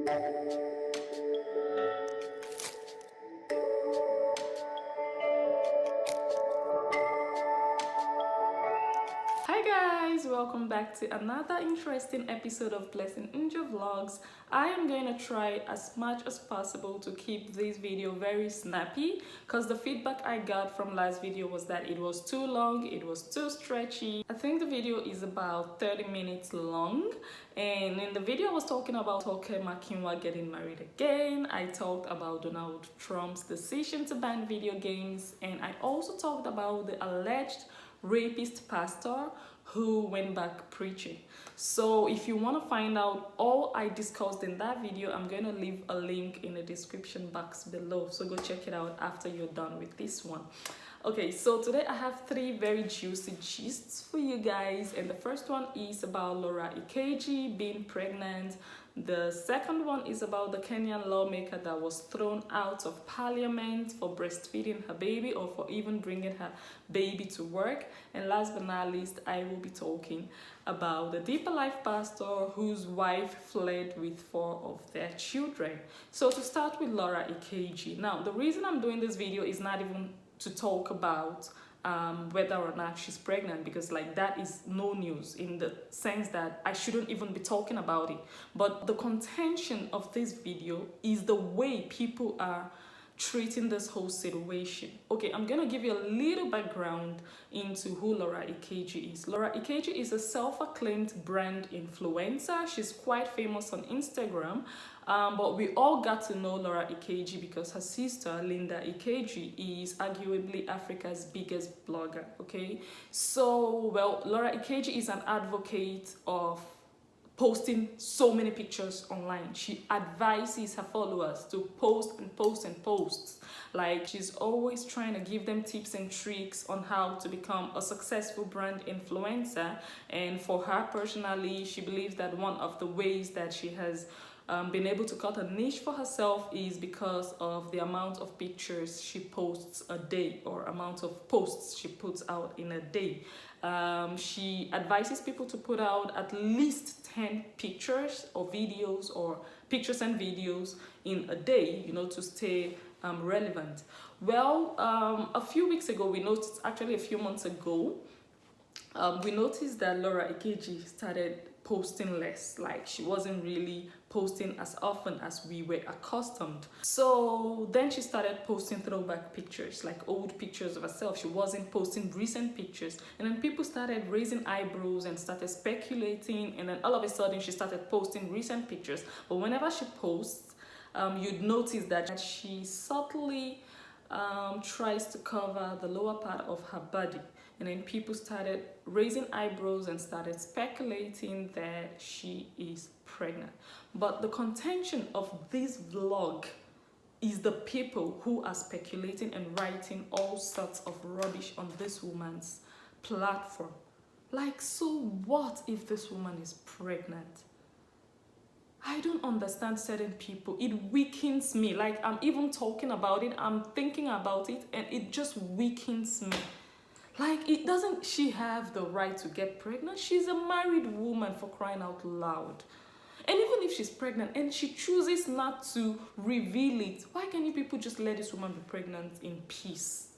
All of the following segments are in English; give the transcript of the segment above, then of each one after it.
Hi guys, welcome back to another interesting episode of Blessing Njoh vlogs. I am going to try as much as possible to keep this video very snappy because the feedback I got from last video was that it was too long, it was too stretchy. I think the video is about 30 minutes long, and in the video I was talking about Toke Makinwa getting married again. I talked about Donald Trump's decision to ban video games, and I also talked about the alleged rapist pastor who went back preaching. So if you want to find out all I discussed in that video, I'm going to leave a link in the description box below, so go check it out after you're done with this one. Okay, so today I have three very juicy gists for you guys, and the first one is about Laura Ikeji being pregnant. The second one is about the Kenyan lawmaker that was thrown out of parliament for breastfeeding her baby or for even bringing her baby to work. And last but not least, I will be talking about the Deeper Life pastor whose wife fled with 4 of their children. So to start with Laura Ikeji. Now, the reason I'm doing this video is not even to talk about whether or not she's pregnant, because like that is no news in the sense that I shouldn't even be talking about it. But the contention of this video is the way people are treating this whole situation. Okay, I'm gonna give you a little background into who Laura Ikeji is. Laura Ikeji is a self-acclaimed brand influencer. She's quite famous on Instagram, but we all got to know Laura Ikeji because her sister Linda Ikeji is arguably Africa's biggest blogger. Okay, so well, Laura Ikeji is an advocate of posting so many pictures online. She advises her followers to post and post and post. Like, she's always trying to give them tips and tricks on how to become a successful brand influencer. And for her personally, she believes that one of the ways that she has been able to cut a niche for herself is because of the amount of pictures she posts a day, or amount of posts she puts out in a day. She advises people to put out at least 10 pictures or videos, or pictures and videos in a day, you know, to stay relevant. Well, a few weeks ago, we noticed, actually a few months ago, we noticed that Laura Ikeji started posting less. Like, she wasn't really posting as often as we were accustomed. So then she started posting throwback pictures, like old pictures of herself. She wasn't posting recent pictures, and then people started raising eyebrows and started speculating, and then all of a sudden she started posting recent pictures. But whenever she posts, you'd notice that she subtly tries to cover the lower part of her body, and then people started raising eyebrows and started speculating that she is pregnant. But the contention of this vlog is the people who are speculating and writing all sorts of rubbish on this woman's platform. Like, so what if this woman is pregnant? I don't understand certain people. It weakens me. Like, I'm even talking about it, I'm thinking about it, and it just weakens me. Like, it doesn't she have the right to get pregnant? She's a married woman, for crying out loud. And even if she's pregnant and she chooses not to reveal it, why can't you people just let this woman be pregnant in peace?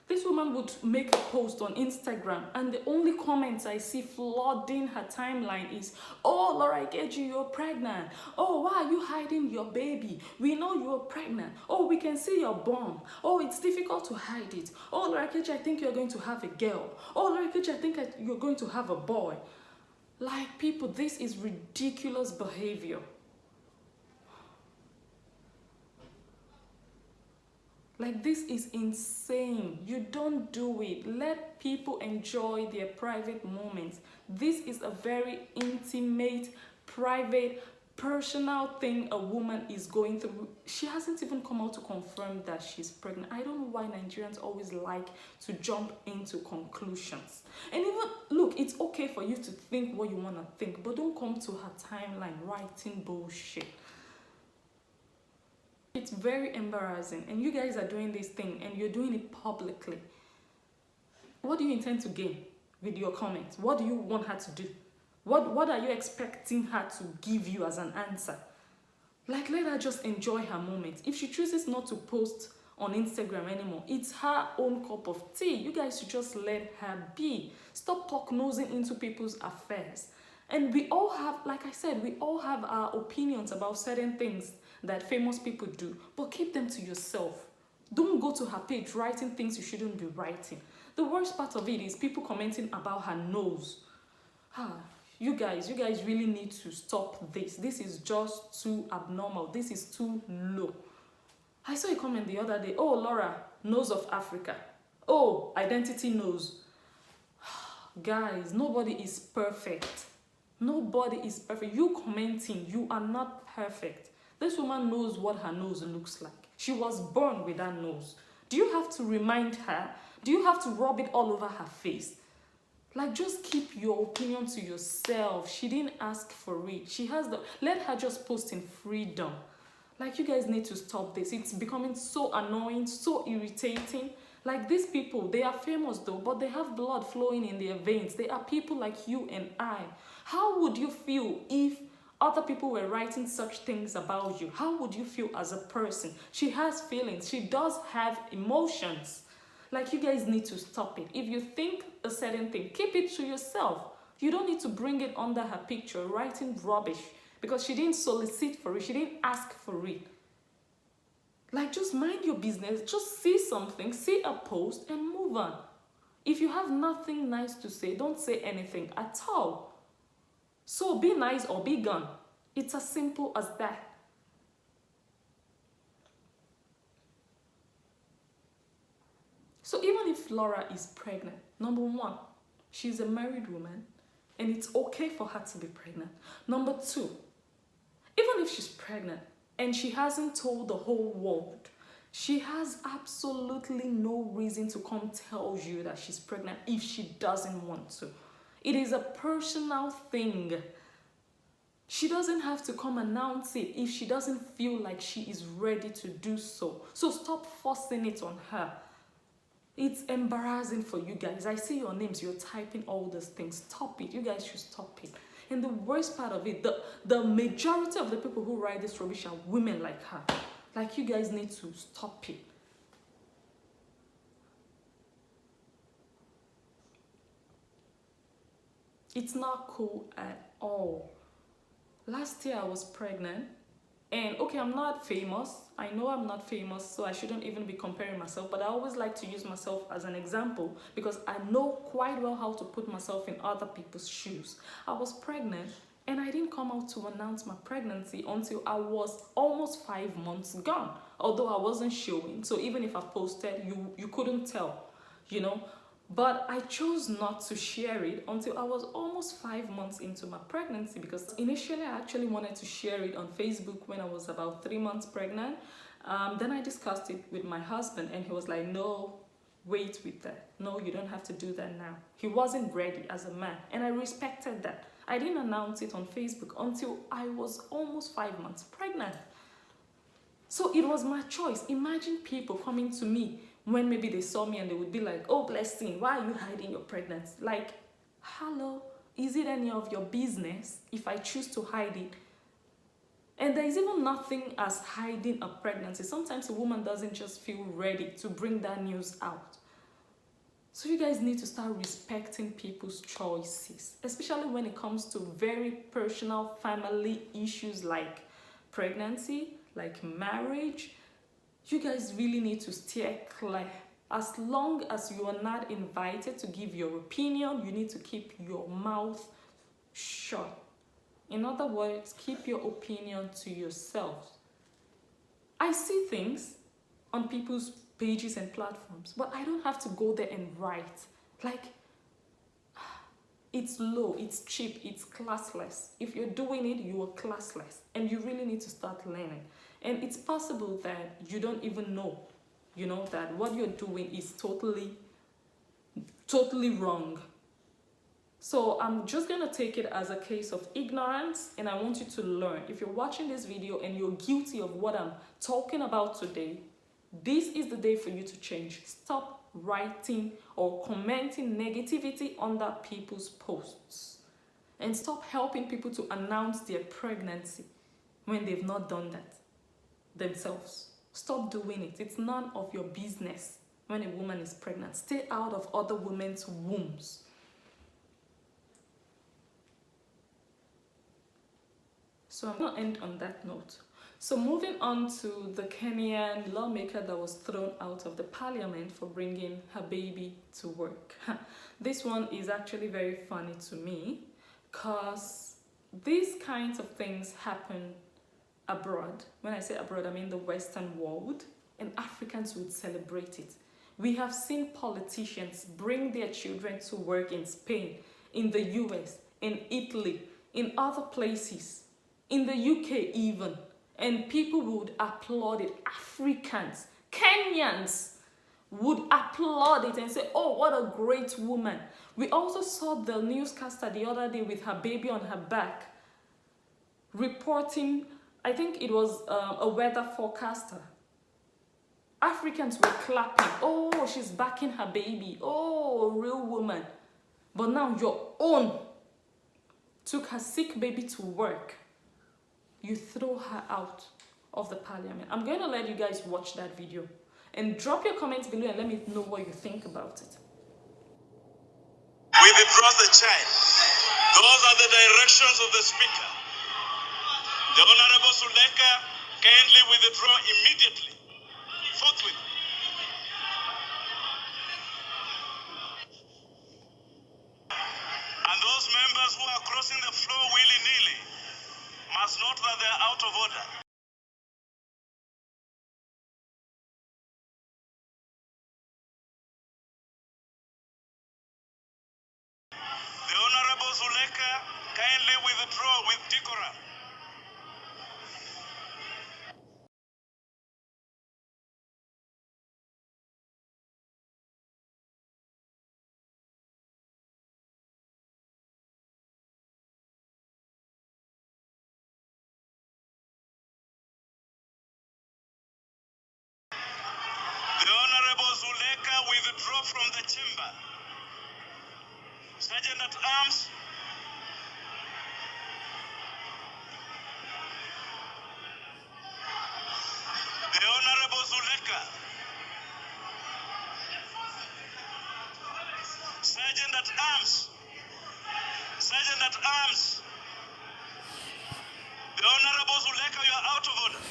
This woman would make a post on Instagram, and the only comments I see flooding her timeline is, "Oh, Laura Ikeji, you're pregnant. Oh, why are you hiding your baby? We know you're pregnant. Oh, we can see your bum. Oh, it's difficult to hide it. Oh, Laura Ikeji, I think you're going to have a girl. Oh, Laura Ikeji, I think you're going to have a boy." Like, people, this is ridiculous behavior. Like, this is insane. You don't do it. Let people enjoy their private moments. This is a very intimate, private, personal thing a woman is going through. She hasn't even come out to confirm that she's pregnant. I don't know why Nigerians always like to jump into conclusions. And even, look, it's okay for you to think what you want to think, but don't come to her timeline writing bullshit. It's very embarrassing, and you guys are doing this thing and you're doing it publicly. What do you intend to gain with your comments? What do you want her to do? What are you expecting her to give you as an answer? Like, let her just enjoy her moment. If she chooses not to post on Instagram anymore, it's her own cup of tea. You guys should just let her be. Stop nosing into people's affairs. And we all have, like I said, we all have our opinions about certain things that famous people do, but keep them to yourself. Don't go to her page writing things you shouldn't be writing. The worst part of it is people commenting about her nose. You guys really need to stop this. This is just too abnormal. This is too low. I saw a comment the other day. Oh, Laura, nose of Africa. Oh, identity nose. Guys, nobody is perfect. Nobody is perfect. You commenting, you are not perfect. This woman knows what her nose looks like. She was born with that nose. Do you have to remind her? Do you have to rub it all over her face? Like, just keep your opinion to yourself. She didn't ask for it. She has let her just post in freedom. Like, you guys need to stop this. It's becoming so annoying, so irritating. Like, these people, they are famous though, but they have blood flowing in their veins. They are people like you and I. How would you feel if other people were writing such things about you? How would you feel as a person? She has feelings. She does have emotions. Like, you guys need to stop it. If you think a certain thing, keep it to yourself. You don't need to bring it under her picture, writing rubbish, because she didn't solicit for it. She didn't ask for it. Like, just mind your business. Just see something, see a post, and move on. If you have nothing nice to say, don't say anything at all. So be nice or be gone. It's as simple as that. So even if Laura is pregnant, number one, she's a married woman and it's okay for her to be pregnant. Number two, even if she's pregnant and she hasn't told the whole world, she has absolutely no reason to come tell you that she's pregnant if she doesn't want to. It is a personal thing. She doesn't have to come announce it if she doesn't feel like she is ready to do so. So stop forcing it on her. It's embarrassing for you guys. I see your names, you're typing all these things. Stop it. You guys should stop it. And the worst part of it, the majority of the people who write this rubbish are women like her. Like, you guys need to stop it. It's not cool at all. Last year I was pregnant. And okay, I'm not famous. I know I'm not famous, so I shouldn't even be comparing myself. But I always like to use myself as an example because I know quite well how to put myself in other people's shoes. I was pregnant and I didn't come out to announce my pregnancy until I was almost 5 months gone. Although I wasn't showing, so even if I posted, you couldn't tell, you know. But I chose not to share it until I was almost 5 months into my pregnancy, because initially I actually wanted to share it on Facebook when I was about 3 months pregnant. Then I discussed it with my husband and he was like, no, wait with that. No, you don't have to do that now. He wasn't ready as a man and I respected that. I didn't announce it on Facebook until I was almost 5 months pregnant. So it was my choice. Imagine people coming to me when maybe they saw me and they would be like, oh, Blessing, why are you hiding your pregnancy? Like, hello, is it any of your business if I choose to hide it? And there is even nothing as hiding a pregnancy. Sometimes a woman doesn't just feel ready to bring that news out. So you guys need to start respecting people's choices, especially when it comes to very personal family issues like pregnancy, like marriage. You guys really need to steer clear. As long as you are not invited to give your opinion, you need to keep your mouth shut. In other words, keep your opinion to yourself. I see things on people's pages and platforms, but I don't have to go there and write. Like, it's low, it's cheap, it's classless. If you're doing it, you are classless. And you really need to start learning. And it's possible that you don't even know, that what you're doing is totally wrong. So I'm just going to take it as a case of ignorance and I want you to learn. If you're watching this video and you're guilty of what I'm talking about today, this is the day for you to change. Stop writing or commenting negativity under people's posts. And stop helping people to announce their pregnancy when they've not done that themselves. Stop doing it. It's none of your business when a woman is pregnant. Stay out of other women's wombs. So I'm going to end on that note. So moving on to the Kenyan lawmaker that was thrown out of the parliament for bringing her baby to work. This one is actually very funny to me because these kinds of things happen abroad. When I say abroad, I mean the Western world, and Africans would celebrate it. We have seen politicians bring their children to work in Spain, in the US, in Italy, in other places, in the UK even, and people would applaud it. Africans, Kenyans would applaud it and say, oh, what a great woman. We also saw the newscaster the other day with her baby on her back reporting, I think it was a weather forecaster. Africans were clapping. Oh, she's backing her baby. Oh, a real woman. But now your own took her sick baby to work. You throw her out of the parliament. I'm going to let you guys watch that video and drop your comments below and let me know what you think about it. We withdraw the child. Those are the directions of the speaker. The Honorable Zulekha kindly withdraw immediately, forthwith. And those members who are crossing the floor willy-nilly must note that they are out of order. The Honorable Zulekha kindly withdraw with decorum. The Honorable Zulekha withdraw from the chamber. Sergeant at Arms, the Honorable Zulekha. Sergeant at Arms. Sergeant at Arms. The Honorable Zulekha, you are out of order.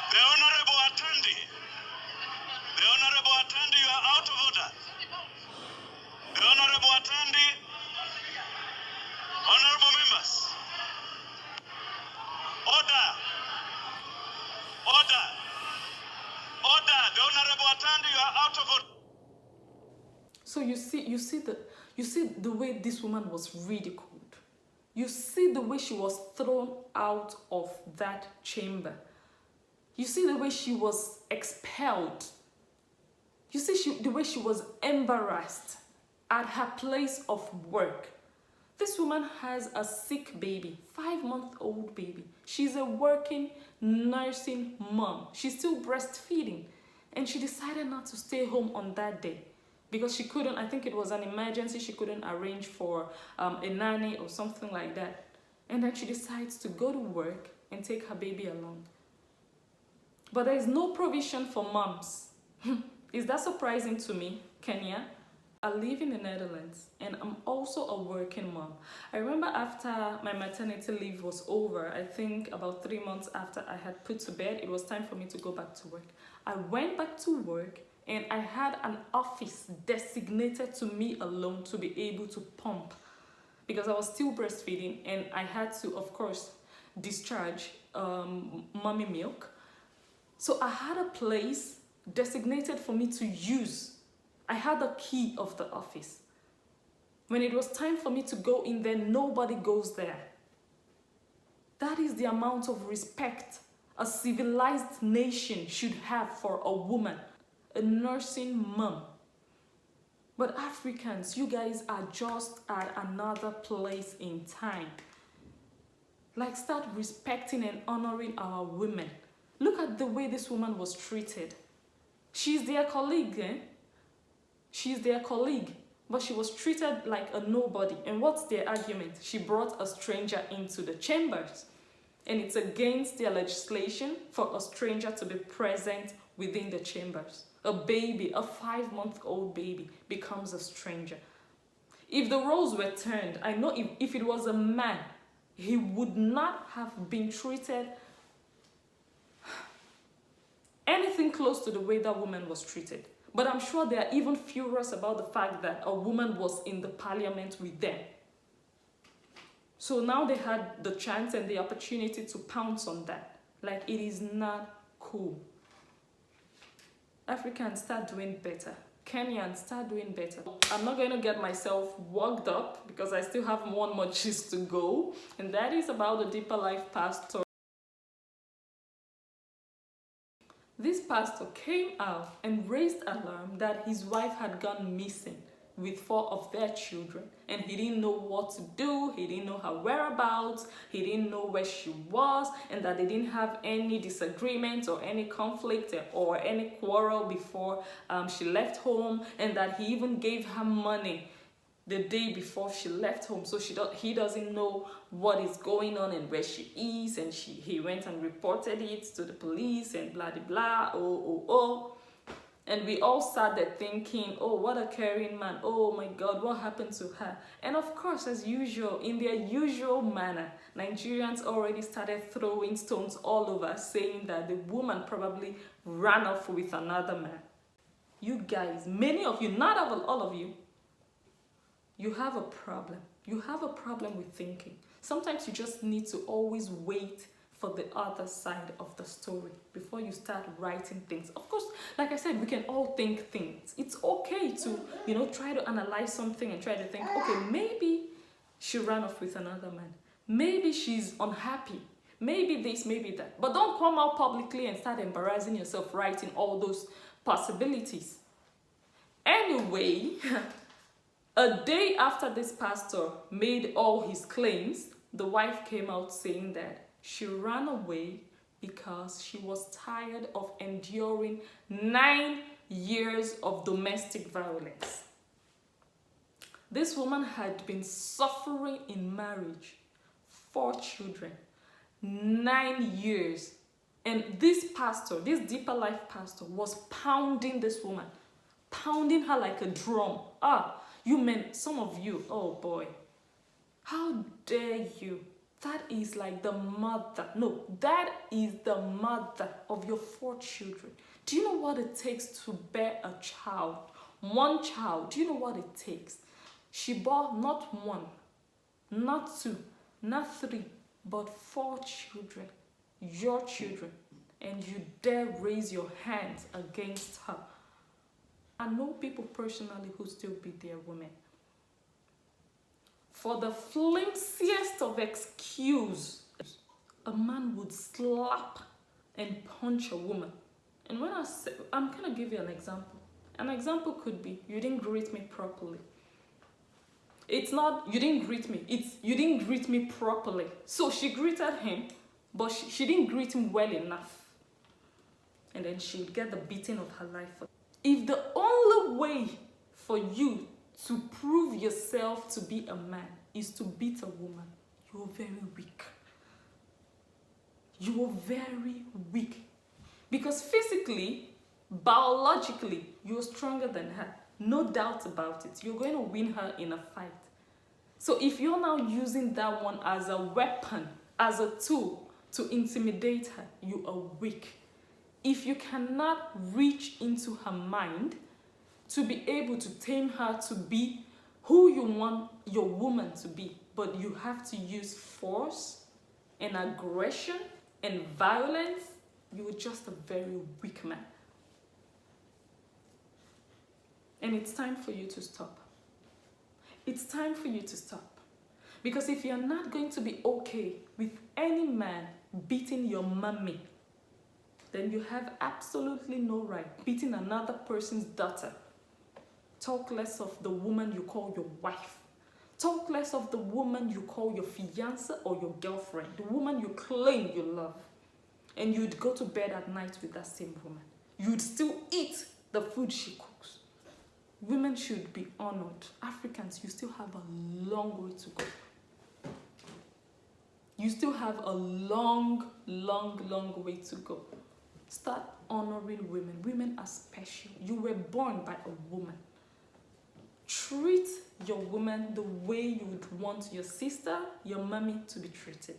The Honorable Atandi. The Honorable Atandi, you are out of order. The Honorable Atandi. Honorable members. Order. Order. Order. The Honorable Atandi, you are out of order. So you see the way this woman was ridiculed. You see the way she was thrown out of that chamber. You see the way she was expelled. You see the way she was embarrassed at her place of work. This woman has a sick baby, 5-month-old baby. She's a working, nursing mom. She's still breastfeeding. And she decided not to stay home on that day because she couldn't, I think it was an emergency, she couldn't arrange for a nanny or something like that. And then she decides to go to work and take her baby along. But there is no provision for moms. Is that surprising to me, Kenya? I live in the Netherlands and I'm also a working mom. I remember after my maternity leave was over, I think about 3 months after I had put to bed, it was time for me to go back to work. I went back to work and I had an office designated to me alone to be able to pump because I was still breastfeeding and I had to, of course, discharge mommy milk. So I had a place designated for me to use. I had the key of the office. When it was time for me to go in there, nobody goes there. That is the amount of respect a civilized nation should have for a woman. a nursing mom. But Africans, you guys are just at another place in time. Like, start respecting and honoring our women. Look at the way this woman was treated. She's their colleague, eh? She's their colleague, but she was treated like a nobody. And what's their argument? She brought a stranger into the chambers. And it's against their legislation for a stranger to be present within the chambers. A baby, a 5-month-old baby, becomes a stranger. If the roles were turned, I know if it was a man, he would not have been treated anything close to the way that woman was treated. But I'm sure they are even furious about the fact that a woman was in the parliament with them. So now they had the chance and the opportunity to pounce on that. Like, it is not cool. Africans, start doing better. Kenyans, start doing better. I'm not going to get myself worked up because I still have one more gist to go. And that is about the Deeper Life pastor. This pastor came out and raised alarm that his wife had gone missing with 4 of their children, and he didn't know what to do. He didn't know her whereabouts, he didn't know where she was, and that they didn't have any disagreement or any conflict or any quarrel before she left home, and that he even gave her money the day before she left home, so he doesn't know what is going on and where she is, and he went and reported it to the police and blah blah blah. And we all started thinking, oh, what a caring man, oh my God, what happened to her? And of course, as usual, in their usual manner, Nigerians already started throwing stones all over, saying that the woman probably ran off with another man. You guys, many of you, not all of you, you have a problem. You have a problem with thinking. Sometimes you just need to always wait for the other side of the story before you start writing things. Of course, like I said, we can all think things. It's okay to, try to analyze something and try to think, okay, maybe she ran off with another man. Maybe she's unhappy. Maybe this, maybe that. But don't come out publicly and start embarrassing yourself writing all those possibilities. Anyway, a day after this pastor made all his claims, the wife came out saying that she ran away because she was tired of enduring 9 years of domestic violence. This woman had been suffering in marriage, 4 children, 9 years. And this pastor, this Deeper Life pastor, was pounding this woman, pounding her like a drum. You men, some of you, oh boy, how dare you? That is like the mother. No, that is the mother of your 4 children. Do you know what it takes to bear a child? 1 child. Do you know what it takes? She bore not 1, not 2, not 3, but 4 children. Your children. And you dare raise your hands against her. I know people personally who still beat their women. For the flimsiest of excuse, a man would slap and punch a woman. And when I'm going to give you an example. An example could be, you didn't greet me properly. It's not, you didn't greet me. It's, you didn't greet me properly. So she greeted him, but she didn't greet him well enough. And then she would get the beating of her life. If the only way for you to prove yourself to be a man is to beat a woman, you're very weak. You're very weak. Because physically, biologically, you're stronger than her. No doubt about it. You're going to win her in a fight. So if you're now using that one as a weapon, as a tool to intimidate her, you are weak. If you cannot reach into her mind to be able to tame her to be who you want your woman to be, but you have to use force and aggression and violence, you're just a very weak man. And it's time for you to stop. It's time for you to stop. Because if you're not going to be okay with any man beating your mommy, then you have absolutely no right beating another person's daughter. Talk less of the woman you call your wife. Talk less of the woman you call your fiancé or your girlfriend, the woman you claim you love. And you'd go to bed at night with that same woman. You'd still eat the food she cooks. Women should be honored. Africans, you still have a long way to go. You still have a long way to go. Start honoring women. Women are special. You were born by a woman. Treat your woman the way you would want your sister, your mommy to be treated.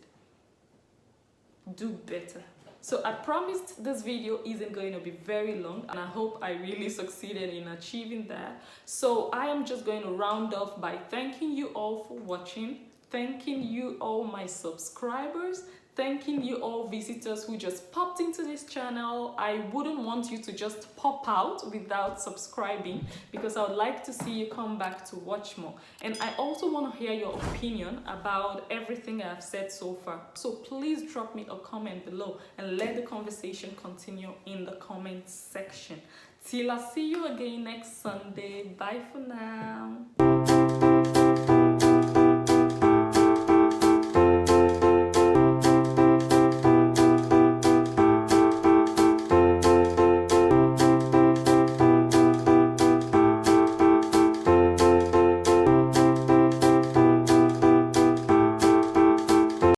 Do better. So I promised this video isn't going to be very long, and I hope I really succeeded in achieving that. So I am just going to round off by thanking you all for watching, thanking you all my subscribers, thanking you all visitors who just popped into this channel. I wouldn't want you to just pop out without subscribing, because I would like to see you come back to watch more. And I also want to hear your opinion about everything I've said so far. So please drop me a comment below and let the conversation continue in the comment section. Till I see you again next Sunday. Bye for now.